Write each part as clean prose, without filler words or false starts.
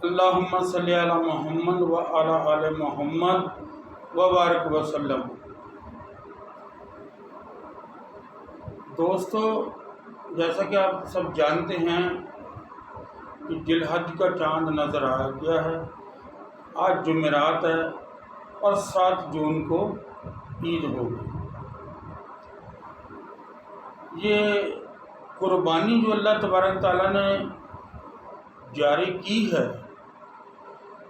اللہم صلی علی محمد و علی آل محمد وبارک وسلم۔ دوستو، جیسا کہ آپ سب جانتے ہیں کہ ذی الحج کا چاند نظر آ گیا ہے۔ آج جمعرات ہے اور 7 جون کو عید ہوگی۔ یہ قربانی جو اللہ تبارک تعالیٰ نے جاری کی ہے،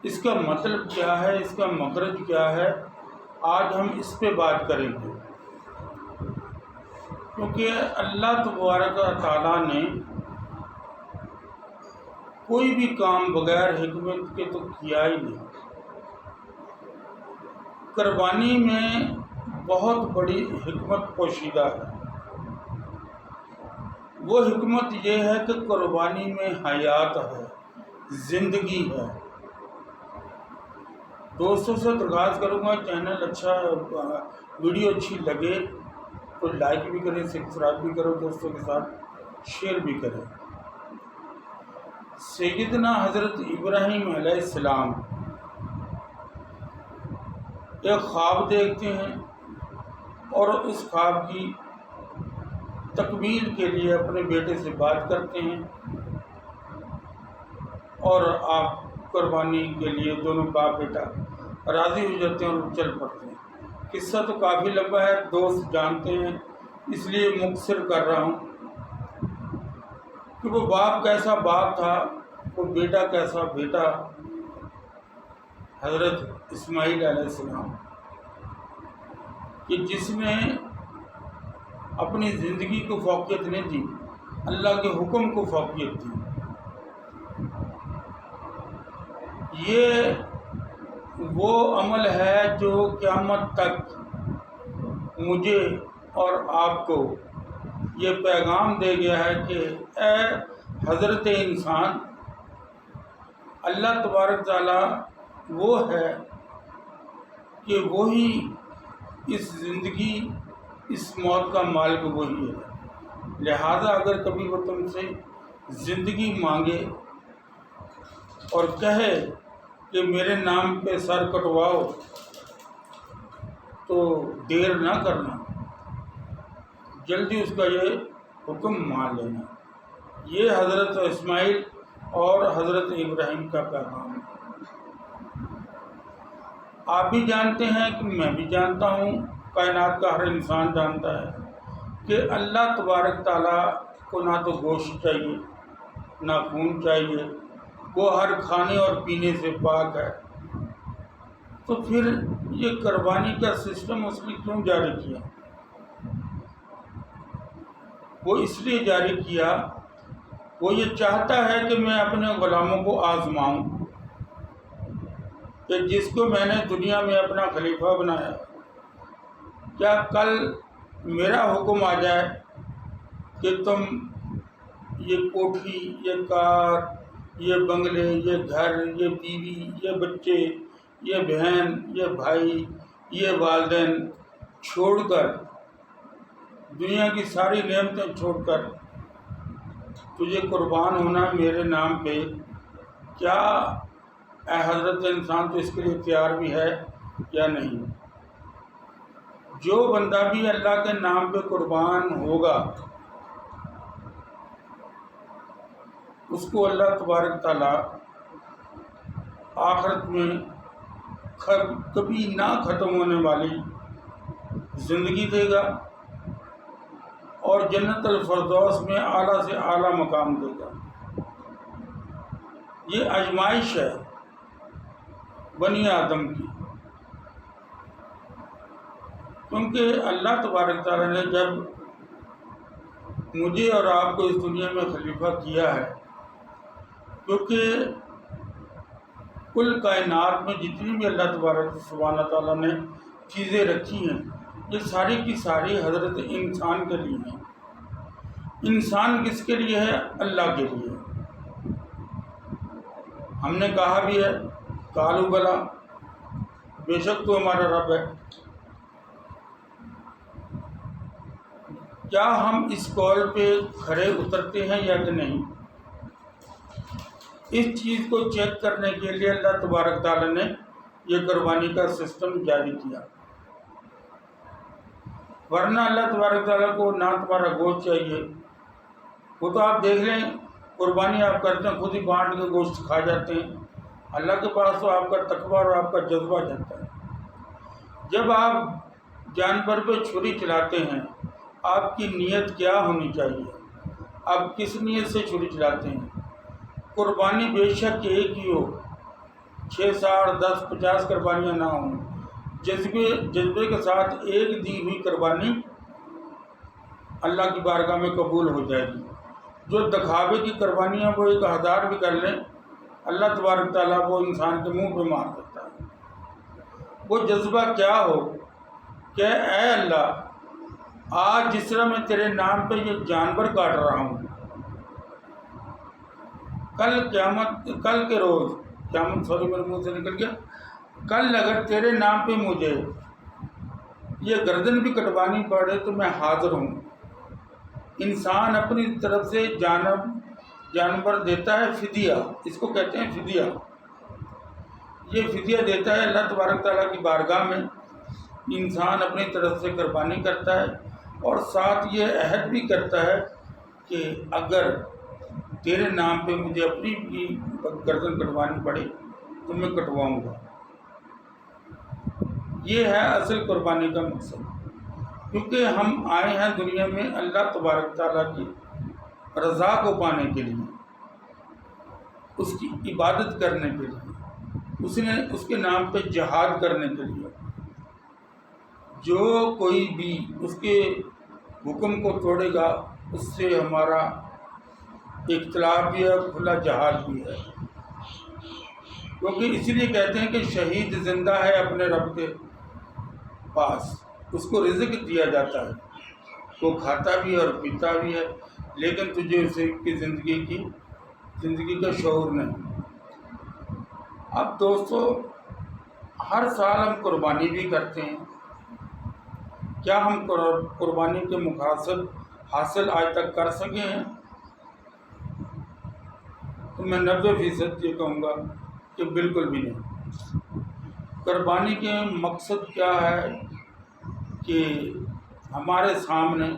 اس کا مطلب کیا ہے، اس کا مخرج کیا ہے، آج ہم اس پہ بات کریں گے۔ کیونکہ اللہ تبارک تعالیٰ نے کوئی بھی کام بغیر حکمت کے تو کیا ہی نہیں۔ قربانی میں بہت بڑی حکمت پوشیدہ ہے۔ وہ حکمت یہ ہے کہ قربانی میں حیات ہے، زندگی ہے۔ دوستوں سے درخواست کروں گا، چینل اچھا، ویڈیو اچھی لگے تو لائک بھی کریں، سبسکرائب بھی کرو، دوستوں کے ساتھ شیئر بھی کریں۔ سیدنا حضرت ابراہیم علیہ السلام ایک خواب دیکھتے ہیں اور اس خواب کی تکمیل کے لیے اپنے بیٹے سے بات کرتے ہیں، اور آپ قربانی کے لیے دونوں باپ بیٹا راضی ہو جاتے ہیں اور چل پڑتے ہیں۔ قصہ تو کافی لمبا ہے، دوست جانتے ہیں، اس لیے مختصر کر رہا ہوں کہ وہ باپ کیسا باپ تھا، وہ بیٹا کیسا بیٹا، حضرت اسماعیل علیہ السلام، کہ جس نے اپنی زندگی کو فوقیت نہیں دی، اللہ کے حکم کو فوقیت دی۔ یہ وہ عمل ہے جو قیامت تک مجھے اور آپ کو یہ پیغام دے گیا ہے کہ اے حضرت انسان، اللہ تبارک تعالیٰ وہ ہے کہ وہی اس زندگی، اس موت کا مالک وہی ہے۔ لہذا اگر کبھی وہ تم سے زندگی مانگے اور کہے کہ میرے نام پہ سر کٹواؤ، تو دیر نہ کرنا، جلدی اس کا یہ حکم مان لینا۔ یہ حضرت اسماعیل اور حضرت ابراہیم کا پیغام ہے۔ آپ بھی جانتے ہیں کہ میں بھی جانتا ہوں، کائنات کا ہر انسان جانتا ہے کہ اللہ تبارک تعالیٰ کو نہ تو گوشت چاہیے، نہ خون چاہیے، وہ ہر کھانے اور پینے سے پاک ہے۔ تو پھر یہ قربانی کا سسٹم اس نے کیوں جاری کیا؟ وہ اس لیے جاری کیا، وہ یہ چاہتا ہے کہ میں اپنے غلاموں کو آزماؤں، کہ جس کو میں نے دنیا میں اپنا خلیفہ بنایا، کیا کل میرا حکم آ جائے کہ تم یہ کوٹھی، یہ کار، یہ بنگلے، یہ گھر، یہ بیوی، یہ بچے، یہ بہن، یہ بھائی، یہ والدین چھوڑ کر، دنیا کی ساری نعمتیں چھوڑ کر تجھے قربان ہونا میرے نام پہ، کیا اے حضرت انسان تو اس کے لیے تیار بھی ہے یا نہیں؟ جو بندہ بھی اللہ کے نام پہ قربان ہوگا، اس کو اللہ تبارک تعالیٰ آخرت میں کبھی نہ ختم ہونے والی زندگی دے گا اور جنت الفردوس میں اعلیٰ سے اعلیٰ مقام دے گا۔ یہ آزمائش ہے بنی آدم کی، کیونکہ اللہ تبارک تعالیٰ نے جب مجھے اور آپ کو اس دنیا میں خلیفہ کیا ہے، کیونکہ کل کائنات میں جتنی بھی اللہ تبارک سبحانہ تعالیٰ نے چیزیں رکھی ہیں، یہ ساری کی ساری حضرت انسان کے لیے ہیں۔ انسان کس کے لیے ہے؟ اللہ کے لیے۔ ہم نے کہا بھی ہے، قالوا بلا، بے شک تو ہمارا رب ہے۔ کیا ہم اس قول پہ کھرے اترتے ہیں یا کہ نہیں؟ اس چیز کو چیک کرنے کے لیے اللہ تبارک تعالیٰ نے یہ قربانی کا سسٹم جاری کیا، ورنہ اللہ تبارک تعالیٰ کو نہ تمہارا گوشت چاہیے، وہ تو آپ دیکھ لیں قربانی آپ کرتے ہیں خود ہی بانٹ کے گوشت کھا جاتے ہیں۔ اللہ کے پاس تو آپ کا تقویٰ اور آپ کا جذبہ جاتا ہے۔ جب آپ جانور پہ چھری چلاتے ہیں آپ کی نیت کیا ہونی چاہیے؟ آپ کس نیت سے چھری چلاتے ہیں؟ قربانی بے شک ایک ہی ہو، 6 7 10 50 قربانیاں نہ ہوں، جذبے کے ساتھ ایک دی ہوئی قربانی اللہ کی بارگاہ میں قبول ہو جائے گی۔ جو دکھاوے کی قربانیاں وہ 1000 بھی کر لیں اللہ تبارک تعالیٰ وہ انسان کے منہ پہ مار دیتا ہے۔ وہ جذبہ کیا ہو کہ اے اللہ آج جس طرح میں تیرے نام پہ یہ جانور کاٹ رہا ہوں، کل کے روز میرے منہ سے نکل گیا، کل اگر تیرے نام پہ مجھے یہ گردن بھی کٹوانی پڑے تو میں حاضر ہوں۔ انسان اپنی طرف سے جانور دیتا ہے فدیہ، اس کو کہتے ہیں فدیہ۔ یہ فدیہ دیتا ہے اللہ تبارک تعالیٰ کی بارگاہ میں، انسان اپنی طرف سے قربانی کرتا ہے اور ساتھ یہ عہد بھی کرتا ہے کہ اگر تیرے نام پہ مجھے اپنی بھی گردن کٹوانی پڑے تو میں کٹواؤں گا۔ یہ ہے اصل قربانی کا مقصد، کیونکہ ہم آئے ہیں دنیا میں اللہ تبارک تعالیٰ کی رضا کو پانے کے لیے، اس کی عبادت کرنے کے لیے، اس کے نام پہ جہاد کرنے کے لیے۔ جو کوئی بھی اس کے حکم کو توڑے گا اس سے ہمارا اختلاف بھی ہے، کھلا جہاد بھی ہے۔ کیونکہ اسی لیے کہتے ہیں کہ شہید زندہ ہے اپنے رب کے پاس، اس کو رزق دیا جاتا ہے، وہ کھاتا بھی ہے اور پیتا بھی ہے، لیکن تجھے اسے کی زندگی کا شعور نہیں۔ اب دوستو ہر سال ہم قربانی بھی کرتے ہیں، کیا ہم قربانی کے مقاصد حاصل آج تک کر سکے ہیں؟ تو میں 90% یہ کہوں گا کہ بالکل بھی نہیں۔ قربانی کے مقصد کیا ہے کہ ہمارے سامنے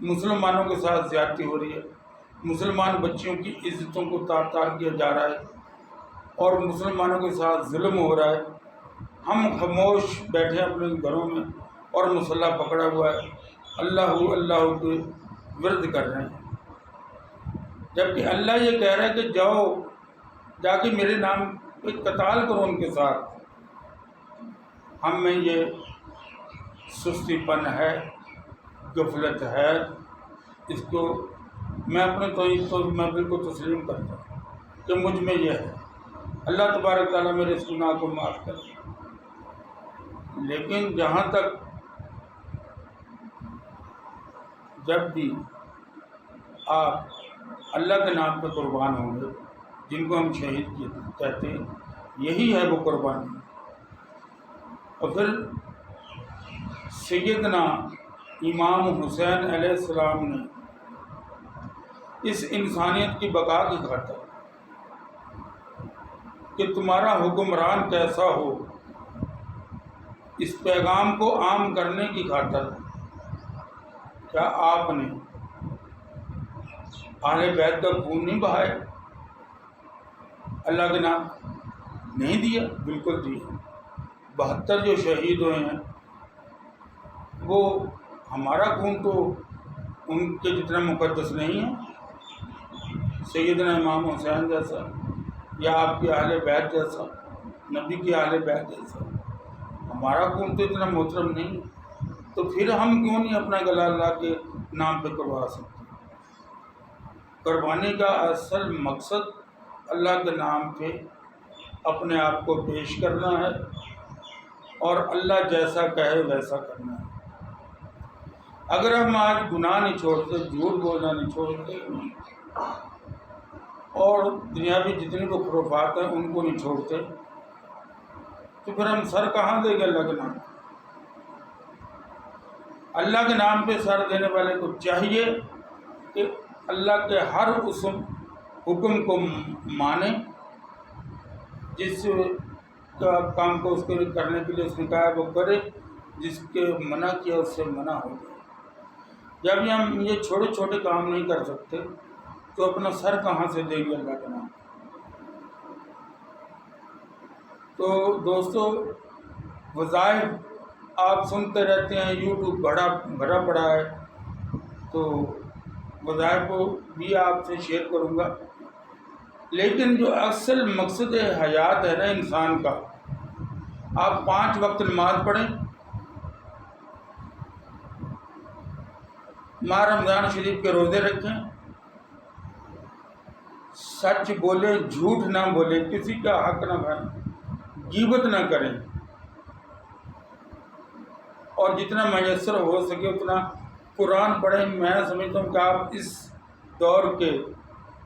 مسلمانوں کے ساتھ زیادتی ہو رہی ہے، مسلمان بچیوں کی عزتوں کو تار تار کیا جا رہا ہے اور مسلمانوں کے ساتھ ظلم ہو رہا ہے۔ ہم خاموش بیٹھے ہیں اپنے گھروں میں اور مسلح پکڑا ہوا ہے، اللہ اللہ کے ورد کر رہے ہیں، جبکہ اللہ یہ کہہ رہا ہے کہ جاؤ جا کے میرے نام پہ قتال کرو ان کے ساتھ۔ ہم میں یہ سستی پن ہے، غفلت ہے، اس کو میں اپنے تو میں بالکل تسلیم کرتا ہوں کہ مجھ میں یہ ہے۔ اللہ تبارک تعالیٰ میرے اس گناہ کو معاف کرے، لیکن جہاں تک جب بھی آپ اللہ کے نام پہ قربان ہوں گے، جن کو ہم شہید کہتے ہیں، یہی ہے وہ قربانی۔ اور پھر سیدنا امام حسین علیہ السلام نے اس انسانیت کی بقا کی خاطر کہ تمہارا حکمران کیسا ہو، اس پیغام کو عام کرنے کی خاطر کیا آپ نے اہل بیت کا خون نہیں بہایا؟ اللہ کے نام نہیں دیا؟ بالکل دیا۔ 72 جو شہید ہوئے ہیں وہ ہمارا خون تو ان کے جتنا مقدس نہیں ہے، سیدنا امام حسین جیسا یا آپ کے اہل بیت جیسا، نبی کے اہل بیت جیسا ہمارا خون تو اتنا محترم نہیں، تو پھر ہم کیوں نہیں اپنا گلا اللہ کے نام پہ کروا سکتے؟ قربانی کا اصل مقصد اللہ کے نام پہ اپنے آپ کو پیش کرنا ہے اور اللہ جیسا کہے ویسا کرنا ہے۔ اگر ہم آج گناہ نہیں چھوڑتے، جھوٹ بولنا نہیں چھوڑتے اور دنیاوی جتنی بھی خرافات ہیں ان کو نہیں چھوڑتے، تو پھر ہم سر کہاں دیں گے اللہ کے نام پہ؟ اللہ کے نام پہ سر دینے والے کو چاہیے کہ اللہ کے ہر اسم حکم کو مانے، جس کا کام کو اس کو کرنے کے لیے اس نے کہا وہ کرے، جس کے منع کیا اس سے منع ہو جائے۔ جب ہم یہ چھوٹے چھوٹے کام نہیں کر سکتے تو اپنا سر کہاں سے دیں گے اللہ کے نام؟ تو دوستو، وظائف آپ سنتے رہتے ہیں، یوٹیوب بھرا پڑا ہے، تو وظائف کو بھی آپ سے شیئر کروں گا، لیکن جو اصل مقصد حیات ہے نا انسان کا، آپ 5 وقت نماز پڑھیں، ماہ رمضان شریف کے روزے رکھیں، سچ بولیں، جھوٹ نہ بولیں، کسی کا حق نہ کھائیں، غیبت نہ کریں، اور جتنا میسر ہو سکے اتنا قرآن پڑھیں۔ میں سمجھتا ہوں کہ آپ اس دور کے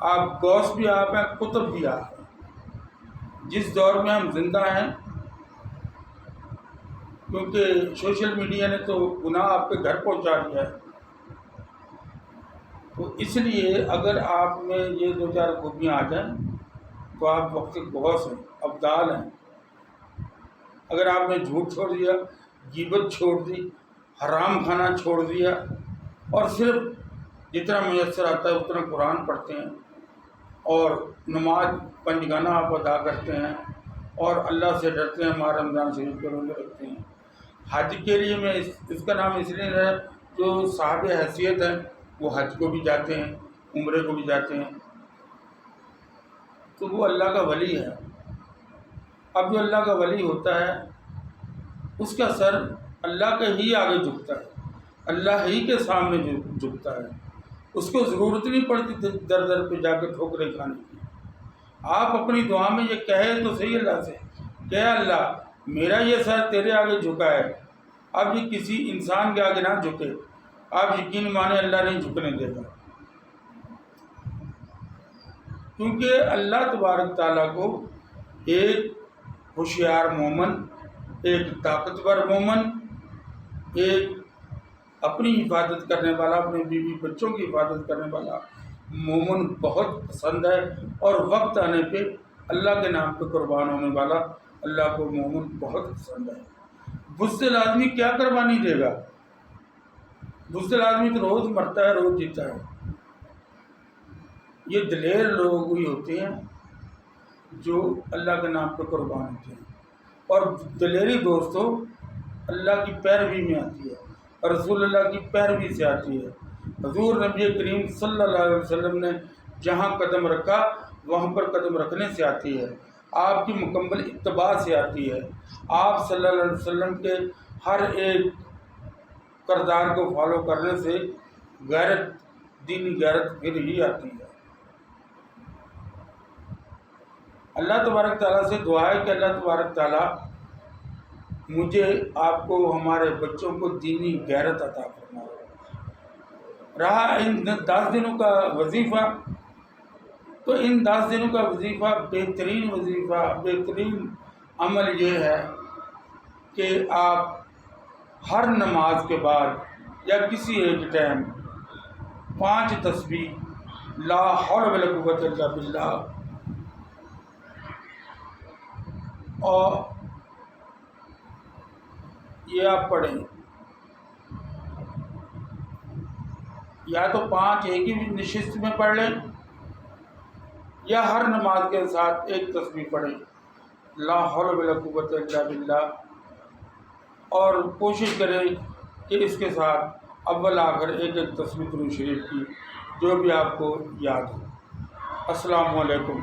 آپ غوث بھی آپ ہیں، قطب بھی آپ ہیں، جس دور میں ہم زندہ ہیں، کیونکہ سوشل میڈیا نے تو گناہ آپ کے گھر پہنچا دیا ہے۔ تو اس لیے اگر آپ میں یہ 2-4 خوبیاں آ جائیں تو آپ وقت غوث ہیں، ابدال ہیں۔ اگر آپ نے جھوٹ چھوڑ دیا، غیبت چھوڑ دی، حرام کھانا چھوڑ دیا، اور صرف جتنا میسر آتا ہے اتنا قرآن پڑھتے ہیں، اور نماز 5 گانا آپ ادا کرتے ہیں، اور اللہ سے ڈرتے ہیں، ماہ رمضان شریف کے روزے رکھتے ہیں۔ حج کے لیے میں اس کا نام اس لیے ہے، جو صاحب حیثیت ہیں وہ حج کو بھی جاتے ہیں، عمرے کو بھی جاتے ہیں، تو وہ اللہ کا ولی ہے۔ اب جو اللہ کا ولی ہوتا ہے اس کا سر اللہ کے ہی آگے جھکتا ہے، اللہ ہی کے سامنے جھکتا ہے، اس کو ضرورت نہیں پڑتی در در پہ جا کے ٹھوکریں کھانے کی۔ آپ اپنی دعا میں یہ کہے تو صحیح اللہ سے کہ اللہ میرا یہ سر تیرے آگے جھکا ہے، اب یہ کسی انسان کے آگے نہ جھکے، آپ یقین مانیں اللہ نہیں جھکنے دے گا، کیونکہ اللہ تبارک تعالیٰ کو ایک ہوشیار مومن، ایک طاقتور مومن، ایک اپنی حفاظت کرنے والا، اپنے بیوی بچوں کی حفاظت کرنے والا مومن بہت پسند ہے، اور وقت آنے پہ اللہ کے نام پہ قربان ہونے والا اللہ کو مومن بہت پسند ہے۔ بزدل آدمی کیا قربانی دے گا؟ بزدل آدمی تو روز مرتا ہے، روز جیتا ہے۔ یہ دلیر لوگ وہی ہوتے ہیں جو اللہ کے نام پہ قربان ہوتے ہیں، اور دلیری دوستو اللہ کی پیروی میں آتی ہے، اور رسول اللہ کی پیروی سے آتی ہے۔ حضور نبی کریم صلی اللہ علیہ وسلم نے جہاں قدم رکھا وہاں پر قدم رکھنے سے آتی ہے، آپ کی مکمل اتباع سے آتی ہے، آپ صلی اللہ علیہ وسلم کے ہر ایک کردار کو فالو کرنے سے غیرت، دینی غیرت پھر ہی آتی ہے۔ اللہ تبارک تعالیٰ سے دعا ہے کہ اللہ تبارک تعالیٰ مجھے، آپ کو، ہمارے بچوں کو دینی غیرت عطا فرمائے۔ رہا ان 10 دنوں کا وظیفہ، تو ان 10 دنوں کا وظیفہ، بہترین وظیفہ، بہترین عمل یہ ہے کہ آپ ہر نماز کے بعد یا کسی ایک ٹائم 5 تسبیح لا حول ولا قوت الا باللہ اور یہ آپ پڑھیں، یا تو 5 ایک ہی نشست میں پڑھ لیں، یا ہر نماز کے ساتھ ایک تسبیح پڑھیں لا حول ولا قوت الا باللہ، اور کوشش کریں کہ اس کے ساتھ اول آخر ایک تسبیح درود شریف کی، جو بھی آپ کو یاد ہو۔ السلام علیکم۔